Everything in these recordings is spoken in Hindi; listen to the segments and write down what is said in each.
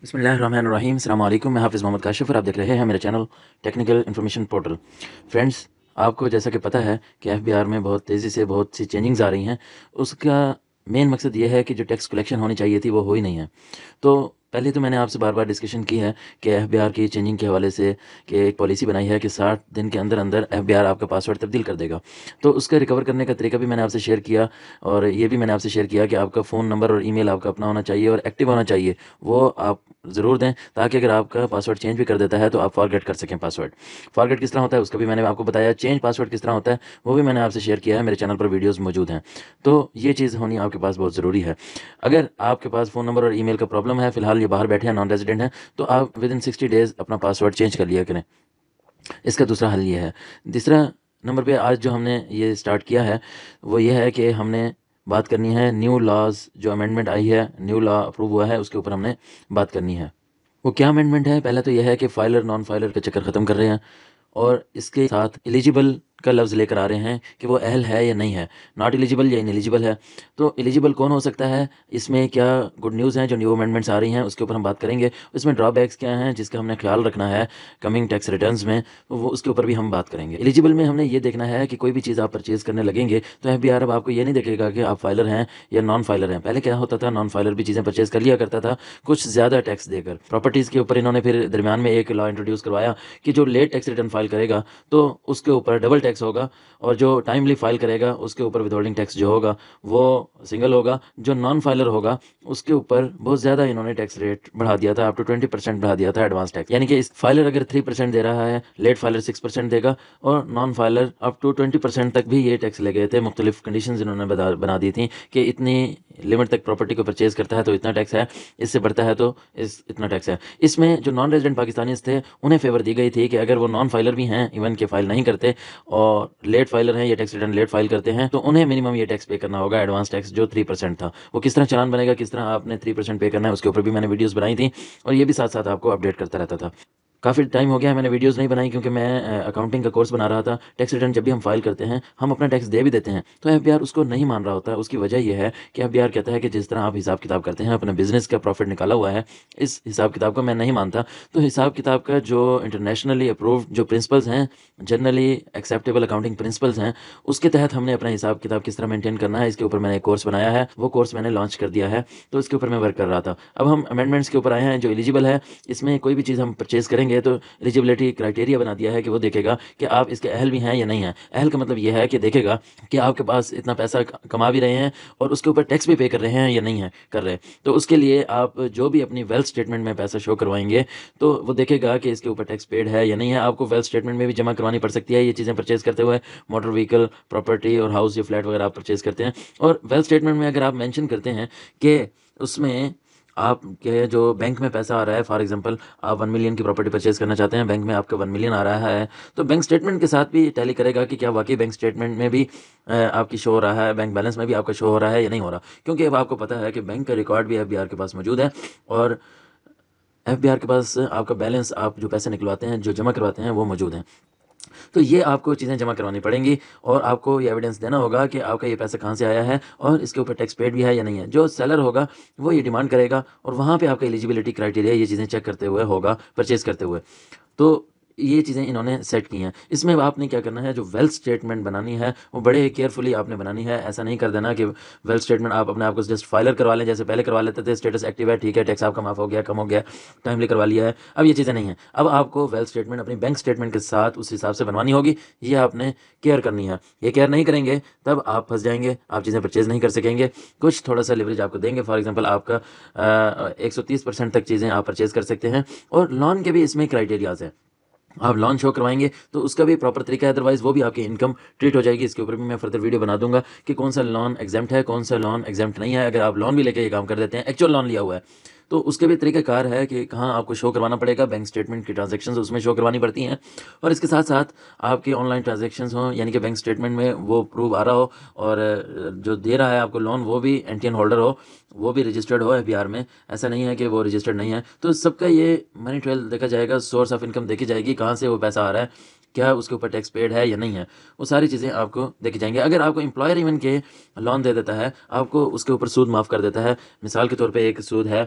बिस्मिल्लाहिर्रहमानिर्रहीम। अस्सलाम वालेकुम। मैं हाफ़िज़ मोहम्मद काशिफ़ और आप देख रहे हैं मेरा channel technical information portal. Friends, आपको जैसा कि पता है कि एफबीआर में बहुत तेज़ी से बहुत सी चेंजिंग्स आ रही हैं। उसका मेन मकसद ये है कि जो टैक्स कलेक्शन होनी चाहिए थी वो हो ही नहीं है। तो पहले तो मैंने आपसे बार-बार डिस्कशन की है कि एफबीआर की चेंजिंग के हवाले से कि एक पॉलिसी बनाई है कि 60 दिन के अंदर-अंदर एफबीआर आपका पासवर्ड तब्दील कर देगा। तो उसका रिकवर करने का तरीका भी मैंने आपसे शेयर किया और ये भी मैंने आपसे शेयर किया कि आपका फ़ोन नंबर और ईमेल आपका अपना होना चाहिए और एक्टिव होना चाहिए। वो आप ज़रूर दें ताकि अगर आपका पासवर्ड चेंज भी कर देता है तो आप फॉरगेट कर सकें पासवर्ड। फॉरगेट किस तरह होता है उसका भी मैंने आपको बताया, चेंज पासवर्ड किस तरह होता है वो भी मैंने आपसे शेयर किया है, मेरे चैनल पर वीडियोज़ मौजूद हैं। तो ये चीज़ होनी आपके पास बहुत ज़रूरी है। अगर आपके पास फ़ोन नंबर और ईमेल का प्रॉब्लम है, फ़िलहाल ये बाहर बैठे हैं, नॉन रेज़िडेंट हैं, तो आप विदिन 60 डेज़ अपना पासवर्ड चेंज कर लिया करें। इसका दूसरा हल ये है। तीसरा नंबर पे आज जो हमने ये स्टार्ट किया है, वो ये है कि हमने बात करनी है न्यू लॉज़ जो अमेंडमेंट आई है, न्यू लॉ अप्रूव हुआ है, उसके ऊपर हमने बात करनी है। वो क्या अमेंडमेंट है? पहला तो ये है कि फाइलर, नॉन फाइलर का चक्कर ख़त्म कर रहे हैं और इसके साथ एलिजिबल का लफ्ज़ लेकर आ रहे हैं कि वो अहल है या नहीं है, नॉट एलिजिबल या इनएलिजिबल है। तो एलिजिबल कौन हो सकता है? इसमें क्या गुड न्यूज़ हैं जो न्यू अमेंडमेंट्स आ रही हैं, उसके ऊपर हम बात करेंगे। इसमें ड्रॉबैक्स क्या हैं जिसका हमने ख़्याल रखना है कमिंग टैक्स रिटर्न्स में, वो उसके ऊपर भी हम बात करेंगे। एलिजिबल में हमने ये देखना है कि कोई भी चीज़ आप परचेज़ करने लगेंगे तो एफबीआर अब आपको ये नहीं देखेगा कि आप फाइलर हैं या नॉन फाइलर हैं। पहले क्या होता था, नॉन फाइलर भी चीज़ें परचेज़ कर लिया करता था कुछ ज़्यादा टैक्स देकर। प्रॉपर्टीज़ के ऊपर इन्होंने फिर दरमियान में एक लॉ इंट्रोड्यूस करवाया कि जो लेट टैक्स रिटर्न फाइल करेगा तो उसके ऊपर डबल टैक्स होगा और जो टाइमली फाइल करेगा उसके ऊपर विथहोल्डिंग टैक्स जो होगा वो सिंगल होगा। जो नॉन फाइलर होगा उसके ऊपर बहुत ज़्यादा इन्होंने टैक्स रेट बढ़ा दिया था, अप टू 20% बढ़ा दिया था एडवांस टैक्स। यानी कि इस फाइलर अगर 3% दे रहा है, लेट फाइलर 6% देगा और नॉन फाइलर अप टू 20% तक भी ये टैक्स ले गए थे। मुख्तलिफ कंडीशंस इन्होंने बना दी थी कि इतनी लिमिट तक प्रॉपर्टी को परचेज करता है तो इतना टैक्स है, इससे बढ़ता है तो इतना टैक्स है। इसमें जो नॉन रेजिडेंट पाकिस्तानीज़ थे उन्हें फेवर दी गई थी कि अगर वो नॉन फाइलर भी हैं, इवन के फाइल नहीं करते और लेट फाइलर हैं, ये टैक्स रिटर्न लेट फाइल करते हैं, तो उन्हें मिनिमम ये टैक्स पे करना होगा, एडवांस टैक्स जो 3% था। वो किस तरह चालान बनेगा, किस तरह आपने 3% पे करना है, उसके ऊपर भी मैंने वीडियोज़ बनाई थी और ये भी साथ-साथ आपको अपडेट करता रहता था। काफ़ी टाइम हो गया है मैंने वीडियोज़ नहीं बनाई क्योंकि मैं अकाउंटिंग का कोर्स बना रहा था। टैक्स रिटर्न जब भी हम फाइल करते हैं, हम अपना टैक्स दे भी देते हैं, तो एफबीआर उसको नहीं मान रहा होता है। उसकी वजह ये है कि एफबीआर कहता है कि जिस तरह आप हिसाब-किताब करते हैं, अपने बिज़नेस का प्रॉफ़िट निकाला हुआ है, इस हिसाब-किताब को मैं नहीं मानता। तो हिसाब-किताब का जो इंटरनेशनली अप्रूव्ड जो प्रिंसिपल्स हैं, जनरली एक्सेप्टेबल अकाउंटिंग प्रिंसिपल्स हैं, उसके तहत हमने अपना हिसाब-किताब किस तरह मेंटेन करना है, इसके ऊपर मैंने एक कोर्स बनाया है। वो कोर्स मैंने लॉन्च कर दिया है, तो इसके ऊपर मैं वर्क कर रहा था। अब हम अमेंडमेंट्स के ऊपर आए हैं, जो एलिजिबल है, इसमें कोई भी चीज़ हम परचेज़ करेंगे तो एलिजिबिलिटी क्राइटेरिया बना दिया है कि वो देखेगा कि आप इसके अहल भी हैं या नहीं हैं। अहल का मतलब ये है कि देखेगा कि आपके पास इतना पैसा कमा भी रहे हैं और उसके ऊपर टैक्स भी पे कर रहे हैं या नहीं है कर रहे। तो उसके लिए आप जो भी अपनी वेल्थ स्टेटमेंट में पैसा शो करवाएँगे, तो वो देखेगा कि इसके ऊपर टैक्स पेड है या नहीं है। आपको वेल्थ स्टेटमेंट में भी जमा करवानी पड़ सकती है ये चीज़ें परचेज़ करते हुए, मोटर व्हीकल, प्रॉपर्टी और हाउस या फ्लैट वगैरह आप परचेज़ करते हैं। और वेल्थ स्टेटमेंट में अगर आप मेंशन करते हैं कि उसमें आपके जो बैंक में पैसा आ रहा है, फॉर एग्जांपल आप 1 मिलियन की प्रॉपर्टी परचेज़ करना चाहते हैं, बैंक में आपका 1 मिलियन आ रहा है, तो बैंक स्टेटमेंट के साथ भी टैली करेगा कि क्या वाक़ई बैंक स्टेटमेंट में भी आपकी शो हो रहा है, बैंक बैलेंस में भी आपका शो हो रहा है या नहीं हो रहा। क्योंकि अब आपको पता है कि बैंक का रिकॉर्ड भी एफबीआर के पास मौजूद है और एफबीआर के पास आपका बैलेंस, आप जो पैसे निकलवाते हैं, जो जमा करवाते हैं, वो मौजूद हैं। तो ये आपको चीज़ें जमा करवानी पड़ेंगी और आपको ये एविडेंस देना होगा कि आपका ये पैसा कहाँ से आया है और इसके ऊपर टैक्स पेड भी है या नहीं है। जो सेलर होगा वो ये डिमांड करेगा और वहाँ पे आपका एलिजिबिलिटी क्राइटेरिया ये चीज़ें चेक करते हुए होगा परचेज़ करते हुए। तो ये चीज़ें इन्होंने सेट की हैं। इसमें अब आपने क्या करना है, जो वेल्थ स्टेटमेंट बनानी है वो बड़े केयरफुली आपने बनानी है। ऐसा नहीं कर देना कि वेल्थ स्टेटमेंट आप अपने आप को जस्ट फाइलर करवा लें, जैसे पहले करवा लेते थे, स्टेटस एक्टिव है, ठीक है, टैक्स आपका माफ़ हो गया, कम हो गया, टाइमली करवा लिया है। अब ये चीज़ें नहीं हैं। अब आपको वेल्थ स्टेटमेंट अपनी बैंक स्टेटमेंट के साथ उस हिसाब से बनवानी होगी। ये आपने केयर करनी है। ये केयर नहीं करेंगे तब आप फँस जाएँगे, आप चीज़ें परचेज़ नहीं कर सकेंगे। कुछ थोड़ा-सा लिवरेज आपको देंगे, फॉर एग्ज़ाम्पल आपका 130% तक चीज़ें आप परचेज़ कर सकते हैं और लोन के भी इसमें क्राइटेरियाज़ हैं। आप लॉन्च शो करवाएँगे तो उसका भी प्रॉपर तरीका है, अदरवाइज़ वो भी आपकी इनकम ट्रीट हो जाएगी। इसके ऊपर भी मैं फर्दर वीडियो बना दूँगा कि कौन सा लोन एग्ज़ेम्प्ट है, कौन सा लोन एग्ज़ेम्प्ट नहीं है। अगर आप लोन भी लेके ये काम कर देते हैं, एक्चुअल लोन लिया हुआ है, तो उसके भी तरीक़ाकार है कि कहाँ आपको शो करवाना पड़ेगा। बैंक स्टेटमेंट की ट्रांज़ैक्शंस उसमें शो करवानी पड़ती हैं और इसके साथ-साथ आपके ऑनलाइन ट्रांज़ैक्शंस हों, यानी कि बैंक स्टेटमेंट में वो प्रूव आ रहा हो और जो दे रहा है आपको लोन वो भी एनटीएन होल्डर हो, वो भी रजिस्टर्ड हो एफबीआर में। ऐसा नहीं है कि वो रजिस्टर्ड नहीं है। तो सबका ये मनी ट्रेल देखा जाएगा, सोर्स ऑफ इनकम देखी जाएगी, कहाँ से वो पैसा आ रहा है। क्या उसके ऊपर टैक्स पेड है या नहीं है, वो सारी चीज़ें आपको देखी जाएंगी। अगर आपको एम्प्लॉयर इवन के लोन दे देता है, आपको उसके ऊपर सूद माफ़ कर देता है, मिसाल के तौर पे एक सूद है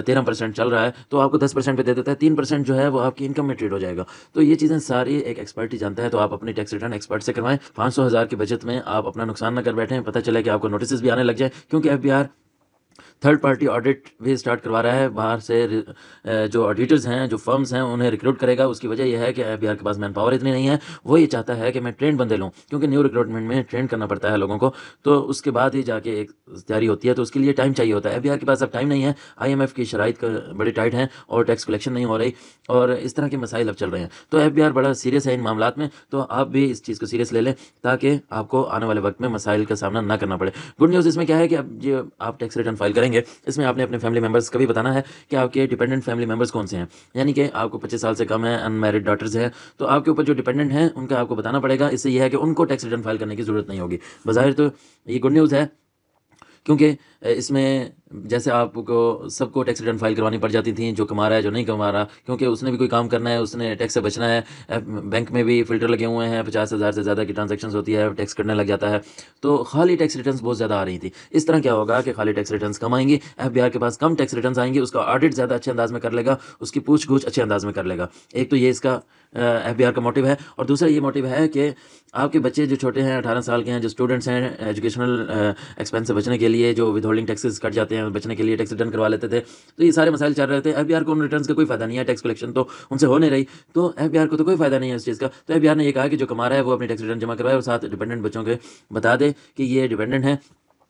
13% चल रहा है, तो आपको 10% पे दे देता है, 3% जो है वो आपकी इनकम में ट्रीट हो जाएगा। तो ये चीज़ें सारी एक एक्सपर्ट ही जानता है, तो आप अपनी टैक्स रिटर्न एक्सपर्ट से करवाएं। 500,000 की बचत में आप अपना नुकसान ना कर बैठें, पता चले कि आपको नोटिस भी आने लग जाए, क्योंकि एफबीआर थर्ड पार्टी ऑडिट भी स्टार्ट करवा रहा है। बाहर से जो ऑडिटर्स हैं, जो फर्म्स हैं, उन्हें रिक्रूट करेगा। उसकी वजह यह है कि एफबीआर के पास मैन पावर इतनी नहीं है। वो ये चाहता है कि मैं ट्रेंड बंदे लूँ, क्योंकि न्यू रिक्रूटमेंट में ट्रेंड करना पड़ता है लोगों को, तो उसके बाद ही जाके एक तैयारी होती है, तो उसके लिए टाइम चाहिए होता है। एफबीआर के पास अब टाइम नहीं है, IMF की शराइत बड़ी टाइट हैं और टैक्स कलेक्शन नहीं हो रही, और इस तरह के मसाइल अब चल रहे हैं। तो एफबीआर बड़ा सीरियस है इन मामलात में, तो आप भी इस चीज़ को सीरियस ले लें, ताकि आपको आने वाले वक्त में मसाइल का सामना ना करना पड़े। गुड न्यूज़ इसमें क्या है कि अब जो आप टैक्स रिटर्न फाइल करेंगे, इसमें आपने अपने फैमिली मेंबर्स का भी बताना है कि आपके डिपेंडेंट फैमिली मेंबर्स कौन से हैं, यानी कि आपको 25 साल से कम है, अनमैरिड डॉटर्स हैं, तो आपके ऊपर जो डिपेंडेंट हैं उनका आपको बताना पड़ेगा। इससे यह है कि उनको टैक्स रिटर्न फाइल करने की ज़रूरत नहीं होगी। बज़ाहिर तो ये गुड न्यूज़ है, क्योंकि इसमें जैसे आपको सबको टैक्स रिटर्न फाइल करवानी पड़ जाती थी, जो कमा रहा है, जो नहीं कमा रहा, क्योंकि उसने भी कोई काम करना है, उसने टैक्स से बचना है। बैंक में भी फ़िल्टर लगे हुए हैं, 50,000 से ज़्यादा की ट्रांजैक्शंस होती है, टैक्स कटने लग जाता है, तो खाली टैक्स रिटर्न्स बहुत ज़्यादा आ रही थी। इस तरह क्या होगा कि खाली टैक्स रिटर्न्स कम आएंगी, एफबीआर के पास कम टैक्स रिटर्न्स आएंगे, उसका ऑडिट ज़्यादा अच्छे अंदाज में कर लेगा, उसकी पूछ-गूछ अच्छे अंदाज में कर लेगा। एक तो ये इसका एफबीआर का मोटिव है, और दूसरा ये मोटिव है कि आपके बच्चे जो छोटे हैं, 18 साल के हैं, जो स्टूडेंट्स हैं, एजुकेशनल एक्सपेंस से बचने के लिए, जो विदहोल्डिंग टैक्सेस कट जाते हैं, बचने के लिए टैक्स रिटर्न करवा लेते थे, तो ये सारे मसाइल चल रहे थे। एफबीआर को उन रिटर्न्स का कोई फ़ायदा नहीं है, टैक्स कलेक्शन तो उनसे हो नहीं रही, तो एफबीआर को तो कोई फ़ायदा नहीं है इस चीज़ का। तो एफबीआर ने ये कहा कि जो कमा रहा है वो अपनी टैक्स रिटर्न जमा करवाए, और साथ डिपेंडेंट बच्चों के बता दे कि ये डिपेंडेंट हैं,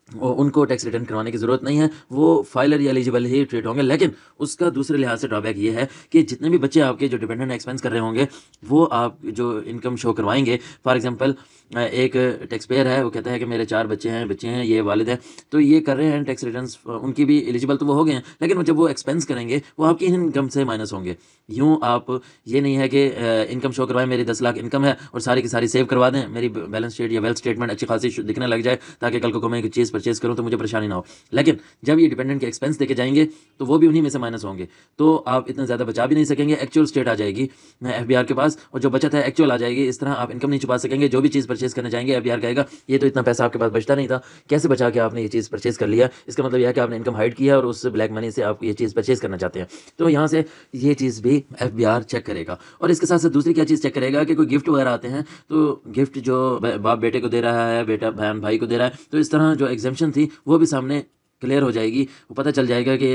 उनको टैक्स रिटर्न करवाने की ज़रूरत नहीं है, वो फाइलर या एलिजिबल ही ट्रीट होंगे। लेकिन उसका दूसरे लिहाज से ड्रॉबैक ये है कि जितने भी बच्चे आपके जो डिपेंडेंट एक्सपेंस कर रहे होंगे, वो आप जो इनकम शो करवाएंगे, फॉर एग्जांपल एक टैक्स पेयर है, वो कहता है कि मेरे 4 बच्चे हैं, ये वालिद हैं, तो ये कर रहे हैं टैक्स रिटर्न्स, उनकी भी एलिजिबल तो वो हो गए हैं, लेकिन जब वो एक्सपेंस करेंगे वो आपकी इनकम से माइनस होंगे। यूँ आप ये नहीं है कि इनकम शो करवाएं, मेरी 10 लाख इनकम है और सारी की सारी सेव करवा दें, मेरी बैलेंस शीट या वेल्थ स्टेटमेंट अच्छी खासी दिखने लग जाए, ताकि कल को मैं एक चीज़ परचेज करूँ तो मुझे परेशानी ना हो। लेकिन जब ये डिपेंडेंट के एक्सपेंस देके जाएंगे, तो वो भी उन्हीं में से माइनस होंगे, तो आप इतना ज़्यादा बचा भी नहीं सकेंगे। एक्चुअल स्टेट आ जाएगी एफबीआर के पास, और जो बचत है एक्चुअल आ जाएगी। इस तरह आप इनकम नहीं छुपा सकेंगे। जो भी चीज़ परचेज करने जाएंगे, एफबीआर कहेगा ये तो इतना पैसा आपके पास बचता नहीं था, कैसे बचा के आपने ये चीज़ परचेज कर लिया। इसका मतलब यह है कि आपने इनकम हाइड किया और उस ब्लैक मनी से आप ये चीज़ परचेज करना चाहते हैं। तो यहाँ से ये चीज़ भी एफबीआर चेक करेगा। और इसके साथ साथ दूसरी क्या चीज़ चेक करेगा कि कोई गिफ्ट वगैरह आते हैं, तो गिफ्ट जो बाप बेटे को दे रहा है, बेटा बहन भाई को दे रहा है, तो इस तरह जो एग्जेम्पशन थी वो भी सामने क्लियर हो जाएगी। वो पता चल जाएगा कि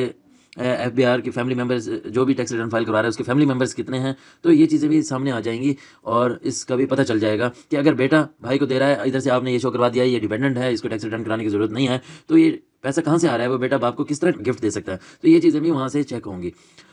एफबीआर की फैमिली मेम्बर्स, जो भी टैक्स रिटर्न फाइल करवा रहा है उसके फैमिली मेम्बर्स कितने हैं, तो ये चीज़ें भी सामने आ जाएंगी। और इसका भी पता चल जाएगा कि अगर बेटा भाई को दे रहा है, इधर से आपने ये शो करवा दिया ये डिपेंडेंट है, इसको टैक्स रिटर्न कराने की ज़रूरत नहीं है, तो ये पैसा कहाँ से आ रहा है, वो बेटा बाप को किस तरह गिफ्ट दे सकता है, तो ये चीज़ें भी वहाँ से चेक होंगी।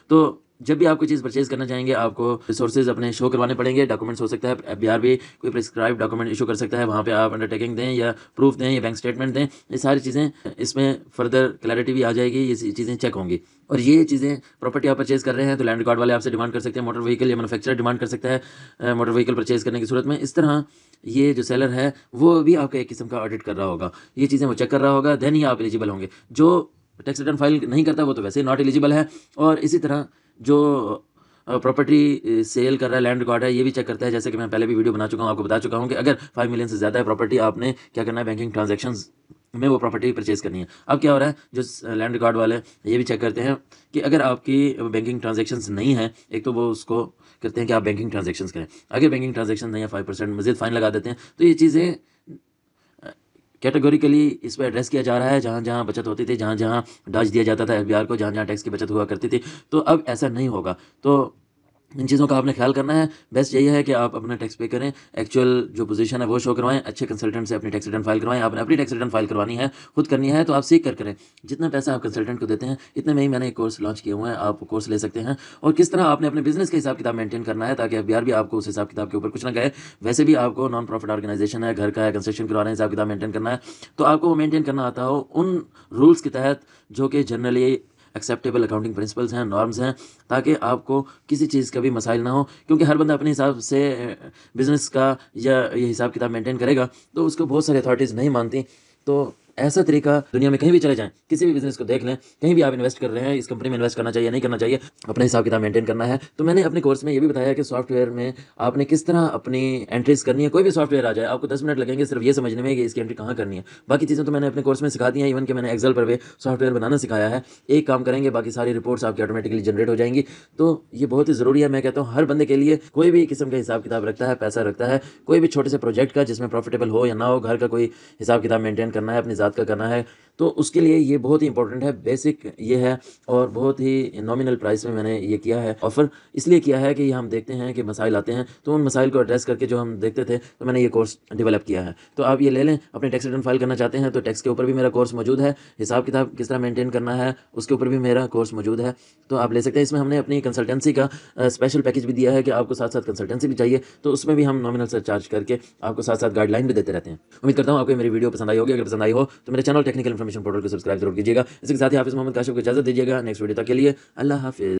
तो जब भी आप कोई चीज़ परचेज करना चाहेंगे, आपको रिसोर्सेज अपने शो करवाने पड़ेंगे, डॉक्यूमेंट्स हो सकता है एफबीआर भी कोई प्रिस्क्राइब डॉक्यूमेंट इशू कर सकता है, वहाँ पे आप अंडरटेकिंग दें या प्रूफ दें या बैंक स्टेटमेंट दें, ये सारी चीज़ें इसमें फर्दर क्लैरिटी भी आ जाएगी, ये चीज़ें चेक होंगी। और ये चीज़ें प्रॉपर्टी आप परचेज कर रहे हैं तो लैंड रिकॉर्ड वाले आपसे डिमांड कर सकते हैं, मोटर व्हीकल या मैन्युफैक्चरर डिमांड कर सकता है मोटर व्हीकल परचेज करने की सूरत में। इस तरह ये जो सेलर है वो भी आपका एक किस्म का ऑडिट कर रहा होगा, ये चीज़ें वो चेक कर रहा होगा, देन ही आप एलिजिबल होंगे। जो टैक्स रिटर्न फाइल नहीं करता वो तो वैसे ही नॉट एलिजिबल है। और इसी तरह जो प्रॉपर्टी सेल कर रहा है, लैंड रिकॉर्ड है, ये भी चेक करता है। जैसे कि मैं पहले भी वीडियो बना चुका हूँ, आपको बता चुका हूँ कि अगर 5 मिलियन से ज़्यादा है प्रॉपर्टी, आपने क्या करना है, बैंकिंग ट्रांजैक्शंस में वो प्रॉपर्टी परचेज करनी है। अब क्या हो रहा है, जो लैंड रिकॉर्ड वाले ये भी चेक करते हैं कि अगर आपकी बैंकिंग ट्रांजैक्शंस नहीं है, एक तो वो उसको करते हैं कि आप बैंकिंग ट्रांजैक्शंस करें, अगर बैंकिंग ट्रांजैक्शन नहीं है 5% मज़ीद फ़ाइन लगा देते हैं। तो ये चीज़ें कैटेगोरिकली इस पर एड्रेस किया जा रहा है, जहाँ जहाँ बचत होती थी, जहाँ जहाँ डाज दिया जाता था एफबीआर को, जहाँ जहाँ टैक्स की बचत हुआ करती थी, तो अब ऐसा नहीं होगा। तो इन चीज़ों का आपने ख्याल करना है। बेस्ट यही है कि आप अपना टैक्स पे करें, एक्चुअल जो पोजीशन है वो शो करवाएं, अच्छे कंसल्टेंट से अपनी टैक्स रिटर्न फाइल करवाएं। आपने अपनी टैक्स रिटर्न फाइल करवानी है, खुद करनी है, तो आप सीख कर करें। जितना पैसा आप कंसल्टेंट को देते हैं, इतने में ही मैंने एक कोर्स लॉन्च किए हुए हैं, आप कोर्स ले सकते हैं। और किस तरह आपने अपने बिजनेस का हिसाब किताब मेंटेन करना है, ताकि एफबीआर भी आपको उस हिसाब किताब के ऊपर कुछ ना कहे। वैसे भी आपको नॉन प्रॉफिट ऑर्गेनाइजेशन है, घर का है, कंस्ट्रक्शन करवाना है, हिसाब किताब मेंटेन करना है, तो आपको वो मेंटेन करना आता हो उन रूल्स के तहत जो कि जनरली एक्सेप्टेबल अकाउंटिंग प्रिंसिपल्स हैं, नॉर्म्स हैं, ताकि आपको किसी चीज़ का भी मसाइल ना हो। क्योंकि हर बंदा अपने हिसाब से बिज़नेस का या ये हिसाब किताब मेंटेन करेगा, तो उसको बहुत सारी अथॉरिटीज़ नहीं मानती। तो ऐसा तरीका दुनिया में कहीं भी चले जाएं, किसी भी बिजनेस को देख लें, कहीं भी आप इन्वेस्ट कर रहे हैं, इस कंपनी में इन्वेस्ट करना चाहिए नहीं करना चाहिए, अपना हिसाब किताब मेंटेन करना है। तो मैंने अपने कोर्स में ये भी बताया कि सॉफ्टवेयर में आपने किस तरह अपनी एंट्रीज करनी है। कोई भी सॉफ्टवेयर आ जाए, आपको 10 मिनट लगेंगे सिर्फ ये समझने में कि इसकी एंट्री कहाँ करनी है। बाकी चीज़ें तो मैंने अपने कोर्स में सिखा दी हैं, इवन कि मैंने एक्सेल पर भी सॉफ्टवेयर बनाना सिखाया है। एक काम करेंगे, बाकी सारी रिपोर्ट्स आपकी ऑटोमेटिकली जनरेट हो जाएंगी। तो ये बहुत ही ज़रूरी है। मैं कहता हूँ हर बंदे के लिए, कोई भी किस्म का हिसाब किताब रखता है, पैसा रखता है, कोई भी छोटे से प्रोजेक्ट का जिसमें प्रॉफिटेबल हो या ना हो, घर का कोई हिसाब किताब मेंटेन करना है, अपनी ज़ात का करना है, तो उसके लिए ये बहुत ही इंपॉर्टेंट है। बेसिक ये है और बहुत ही नॉमिनल प्राइस में मैंने ये किया है। ऑफर इसलिए किया है कि हम देखते हैं कि मसाइल आते हैं, तो उन मसाइल को एड्रेस करके जो हम देखते थे, तो मैंने ये कोर्स डेवलप किया है। तो आप ये ले लें। अपने टैक्स रिटर्न फाइल करना चाहते हैं तो टैक्स के ऊपर भी मेरा कोर्स मौजूद है। हिसाब किताब किस तरह मेंटेन करना है उसके ऊपर भी मेरा कोर्स मौजूद है, तो आप ले सकते हैं। इसमें हमने अपनी कंसल्टेंसी का स्पेशल पैकेज भी दिया है कि आपको साथ साथ कंसल्टेंसी भी चाहिए, तो उसमें भी हम नॉमिनल से चार्ज करके आपको साथ साथ गाइडलाइन भी देते रहते हैं। उम्मीद करता हूँ आपको मेरी वीडियो पसंद आई होगी। अगर पसंद आई हो तो मेरे चैनल टेक्निकल इन्फॉर्मेशन पोर्टल को सब्सक्राइब जरूर कीजिएगा। इसके साथ ही हाफिज मोहम्मद काशिफ को इजाजत दीजिएगा। नेक्स्ट वीडियो तक के लिए अल्लाह हाफिज।